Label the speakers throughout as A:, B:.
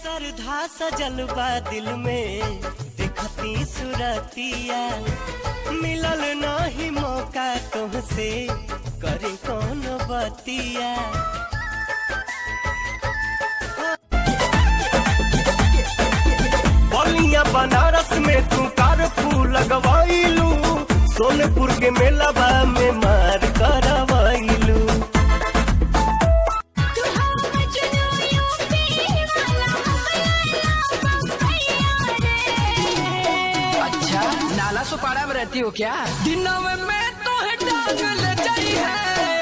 A: श्रद्धा सजल बा दिल में देखती सुरतिया मिलल नहीं मौका तुमसे करे कौन बतिया। बलिया बनारस में तू कारफूल लगवाइलू, सोनपुर के मेलावा में मार करवाइलू।
B: अच्छा नाला सुपारा में रहती हो क्या? दिनों में तो है डांग ले जाई है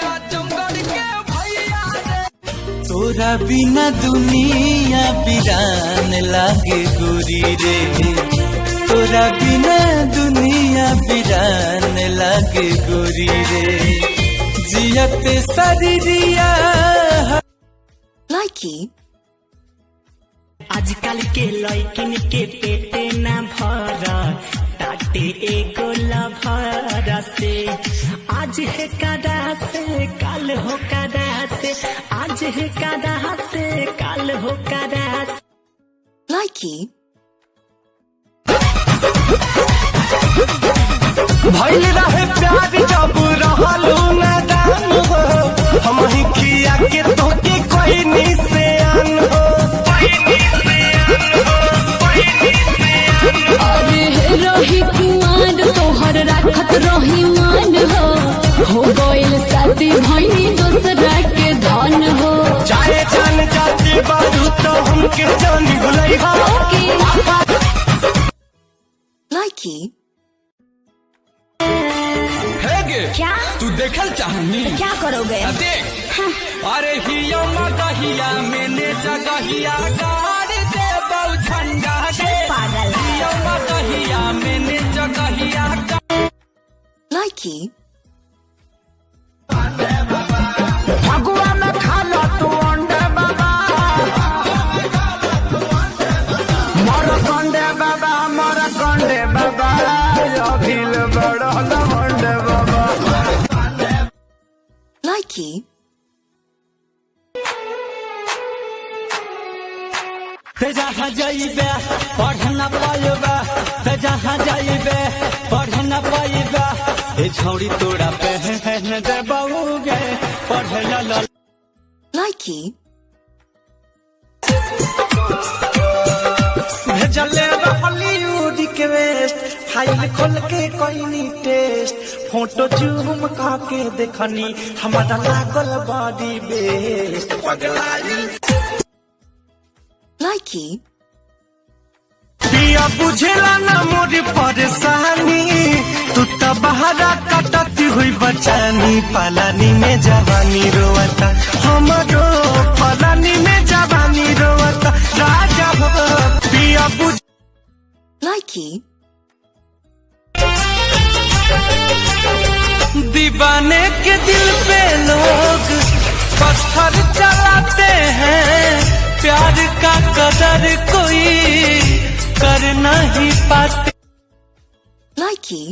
B: आजमगढ़ के भैया रे।
A: तोरा बिना दुनिया वीरान लागे गोरी रे, तोरा बिना दुनिया वीरान लागे गोरी रे, जियते शरीरिया।
C: लाइकी
D: आजकल के लड़किन के पेटे न भरा टाटे एगो लभरा से। आज है कदा से कल हो कदा से, आज है कदा से कल हो कदा से।
C: लाइकी
A: भइल रहे प्यार जब रहलू नादान हो, हम ही खिया के तोके कोई निशान हो।
C: अरे रही कुमार तोहर राखत रही मान हो गइल शादी भइनी दूसरा के धन हो।
A: चाहे जान जाते बारू तो हमके जान भुलई हो।
C: लाइकी
B: क्या तू देखल चाहनी
C: क्या करोगे?
B: देख अरे हिया मगहिया मैंने जगहिया गाड़ दे बल झंडा दे
C: पागल
B: हिया मगहिया मैंने जगहिया।
C: लाइकी
B: भगवा में खाला तू अंडे बाबा, मर कंडे बाबा अभिल बड़ा लवंडे बाबा।
C: लाइकी
A: जहाँ जाइबे पढ़ न पाइबे, जहाँ जाइबे पढ़ न पाइबे, ए छौड़ी तोरा पहन देबौगे पढ़ ल।
C: लाइकी
A: भेजले हॉलीवुड के वेस्ट, फाइल खोल के कोई टेस्ट, फोटो जूम करके देखनी हमारा लागल बॉडी बेस्ट पगलाई।
C: लाइकी
A: पिया बुझेला ना मोरी परेशानी, तू तो बहरा कटती हुई बचानी, पालानी में जवानी रोवता हमारो, पालानी में जवानी रोवता राजा हो। पिया बुझ
C: लाइकी
A: दीवाने के दिल पे लोग पत्थर चलाते हैं, प्यार का कदर कोई कर नहीं पाते।
C: लाइकी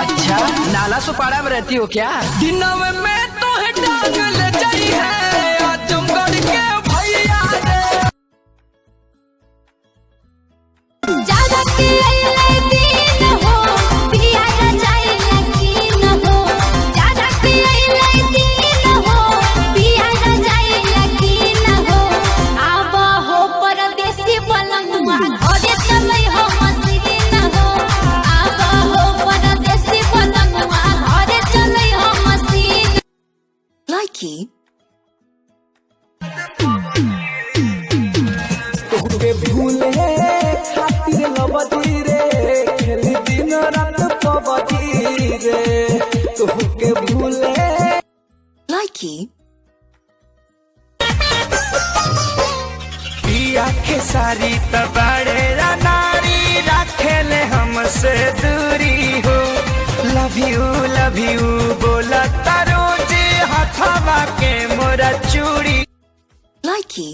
B: अच्छा नाला सुपारा में रहती हो क्या? दिनों में तो है डांग ले जाई है आजमगढ़ के भैया रे।
C: ज्यादा के दिन हो पिया जाए यकीन हो, ज्यादा के दिन हो पिया जाए यकीन हो। अब हो परदेसी पलंगवा घरे चलै हो मसीन हो, अब हो परदेसी पलंगवा घरे चलै हो मसीन। लाइकी
A: तोहके भूले खातिर लबदी रे, खेली दिन रात पबदी रे, तोहके भूले।
C: लाइकी
A: पिया के सारी तबाड़े नारी रखेले हमसे दूरी हो। लव यू बोला तारो जे हथवा के मोरा चूड़ी।
C: लाइकी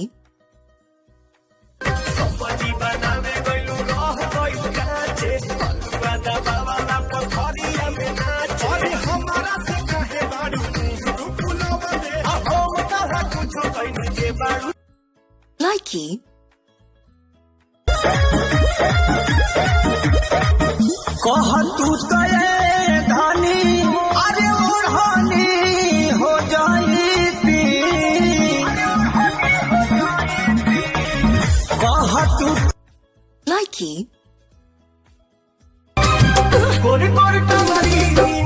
A: बनावे गइलू रह गइल काचे, अलुआ दबावा ना पखरिया में नाचे।
C: Likey.
A: कह तू कहे धानी अरे ओढ़ानी हो जाई पी कह तू
C: Likey.
A: गोरी गोरी टंगरी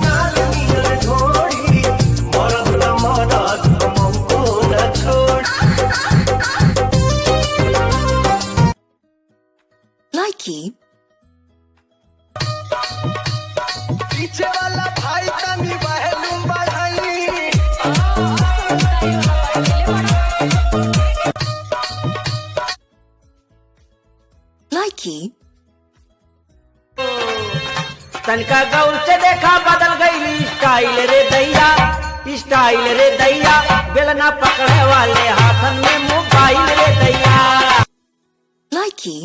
A: नाल नियर ढोड़ी मरद न मरद हमको न छोड़
C: Likey.
A: पीछे वाला भाई तनी बहलू बढ़ाई
C: Likey.
E: तनका गौर से देखा बदल गई स्टाइल रे दैया, स्टाइल रे दैया, बेलना पकड़े वाले हाथन में मोबाइल रे दैया।
C: Likey.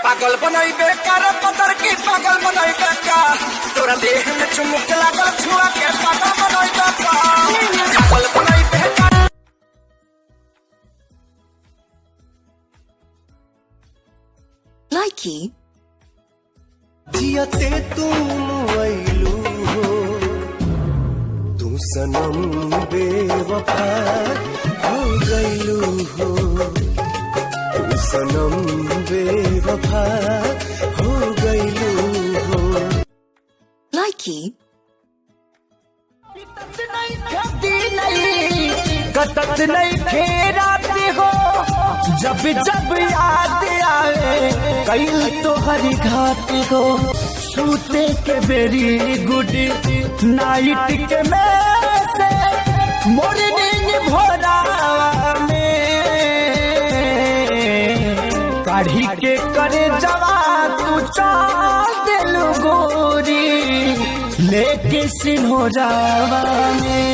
A: पागल बनाई बेकार पतर की पागल बनाई बेकार तोरा देह में चुमुक लागल छुआ के पागल बनाई बेकार पागल बनाई बेकार
C: Likey.
A: जियते तुम आइलू हो तू सनम बेवफा हो गइलू हो तू सनम बेवफा हो गइलू हो
C: Likey.
A: कतत नहीं फेराते हो जब जब याद आए कई तो हरी घाट हो सूते के वेरी गुड नाइट के में मॉर्निंग भोरा में काढ़ी के करे जवा तू चाल दिलु गोरी लेके सिन्होरावा में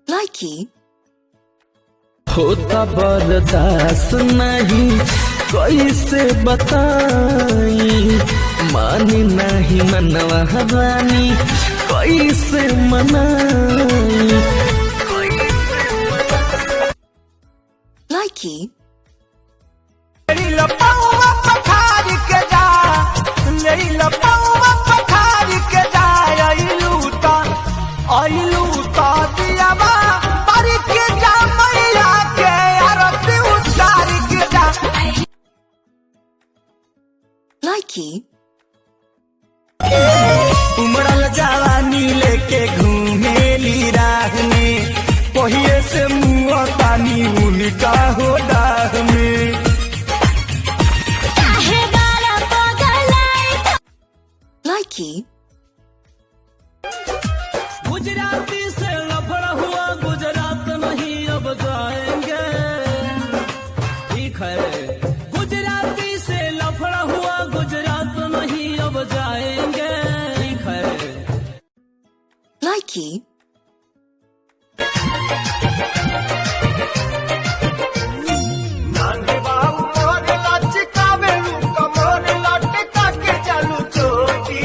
C: Likey.
A: होता बर्दाश्त नहीं कैसे बताई मानी नहीं मनवा रानी कैसे मनाई
C: Likey.
A: मेरी लपौवा पखार के जा मेरी लपौवा पखार के जा आइलू ता दियावा पर के जा मैया के आरती उतार के जा
C: Likey.
A: उमड़ल जवानी लेके घूमेली राह में पहिए से मुँह तानी उनका हो डाह में
C: Likey.
E: गुजराती से लफड़ा हुआ गुजरात नहीं अब जाएंगे, ठीक है। गुजराती से लफड़ा हुआ गुजरात नहीं अब जाएंगे, ठीक है।
C: Likey.
A: नांदे बाबू मोर लचकावे कमर लटका के चालू चोटी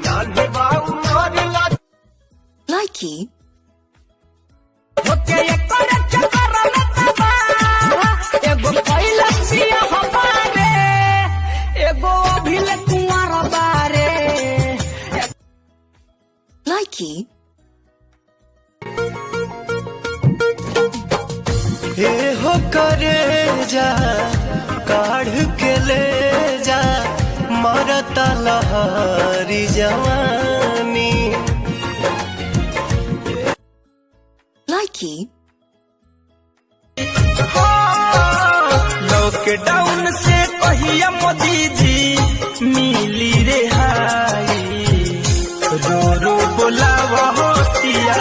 A: नांदे बाबू मोर
C: Likey.
E: होके एकर चक्कर में तबा, एगो पहिला सिया हमारे, एगो अभिल कुंवर बारे।
C: Likey.
A: हे हो करे जा काढ़ के ले जा मरता लहरी जवानी
C: Likey.
A: लॉकडाउन से कहिया मोदी जी मिली रेहाई रो रो बोलावा होतिया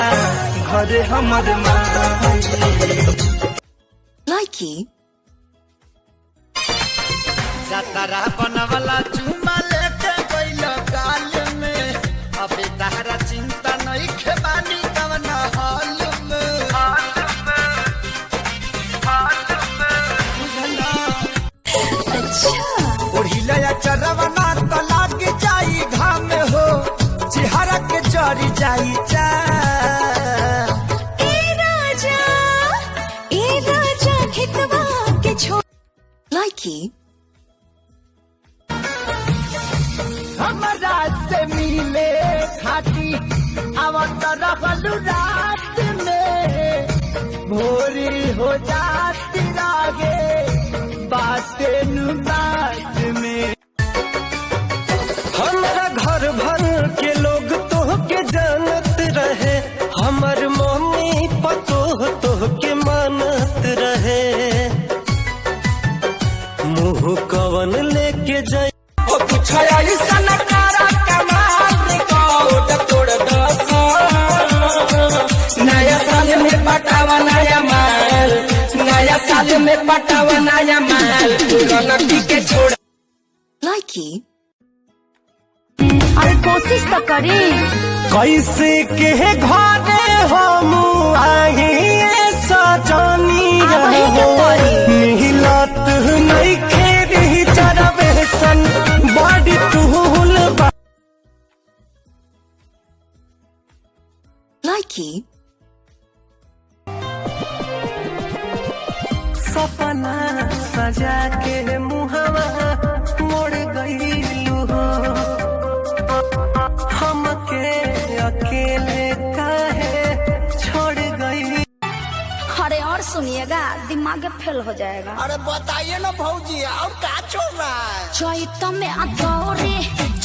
A: घर हमर माई
C: Likey.
E: सतरा बनवला चुमा लेके गइल गाल में, अबे तहरा चिंता नहीं खेबानी कवन हाल में।
C: अच्छा.
A: ओढ़िला चरवना तलाक जाई घाम हो
C: Likey.
A: हमरा से मिले खाती आवत रहलू रात में भोरी हो जाती लागे बाते नु बात में हमरा घर भर के लोग तोहके जानत रहे हमर मम्मी पतोह तोहके मानत रहे मुँह कवन लेके जाए
B: नया साल में पटावा नया माल नया साल में पटावा नया माल पुराना के छोड़
C: Likey. अरे कोशिश तो करी
A: कैसे के घरे हम आई सजनी मिलत नहीं खेरी चरवे सन बड़ी टूल
C: Likey.
A: सपना सजा के मुहवा मोड़ गईलू हो हमके अकेले काहे छोड़ गई।
C: अरे और सुनिएगा दिमाग फेल हो जाएगा।
B: अरे बताइए ना भौजी और क्या चल रहा है
C: चैत में अदौरे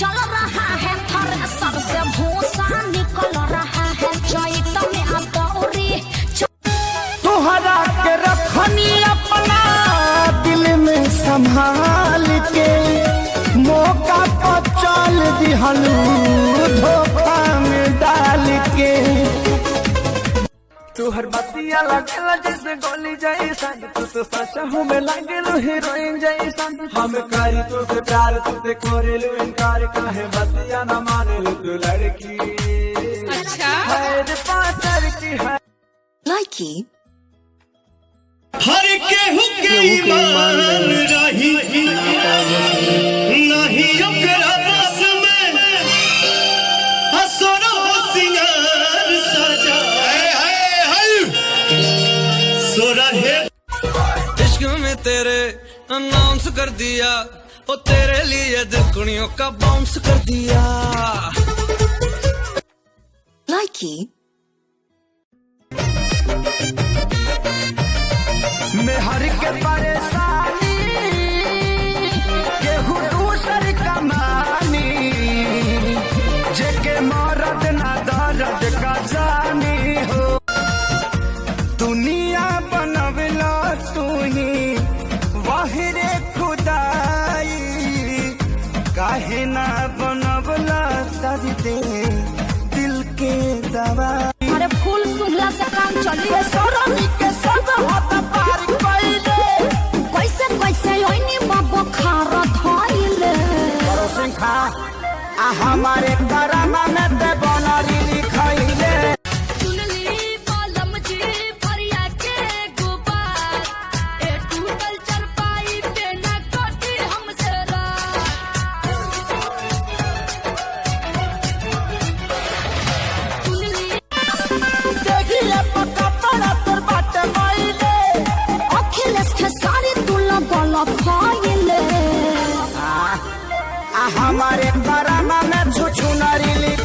C: चल रहा है थ्रेसर से भूसा निकल रहा है चैत में अदौरे
A: तोहरा के रखनी अपना दिल में संभाल के मौका पर चल दिहलू धोखा में डाल के तोहर बतिया लगेला जैसे गोली जैसा तू तो सच हूँ मैं लगेलू हीरोइन जैसा हम करी तो से प्यार तुझे करेलू इनकार काहे बतिया न मानेलू तू लड़की
C: अच्छा
A: है पातर की है
C: Likey.
A: हर केहू के ईमान रही नहीं ओकरा बस में हसरो सिंगार सजा सोरहे इश्क में तेरे अनाउंस कर दिया ओ तेरे लिए दुनिया का बाउंस कर दिया
C: Likey.
A: मैं हर के परेशानी केहू दूसर कमानी जेके मरद ना दर्द का जानी हो दुनिया बनवला तू ही वाहिरे खुदाई काहे ना बनवला दर्दे दिल के दवा
C: अरे फूल सुंघला से काम चली है
A: के सब हाथ पार कइले
C: कैसे कैसे ओइनी बाबा खारा धइले
A: सिंखा आ हमारे करामा में ते बनरी लिखइले
C: सुनली कलम जी फरिया के गुबार ए टूटल चरपाई पे न कटी हमसे रात सुनली
A: देखिए पक्का पड़ा तोर बाटे माइले
C: अखिलेश के सारी तुला गला खाइले
A: आ हमारे करामा में छुछु नरी लिख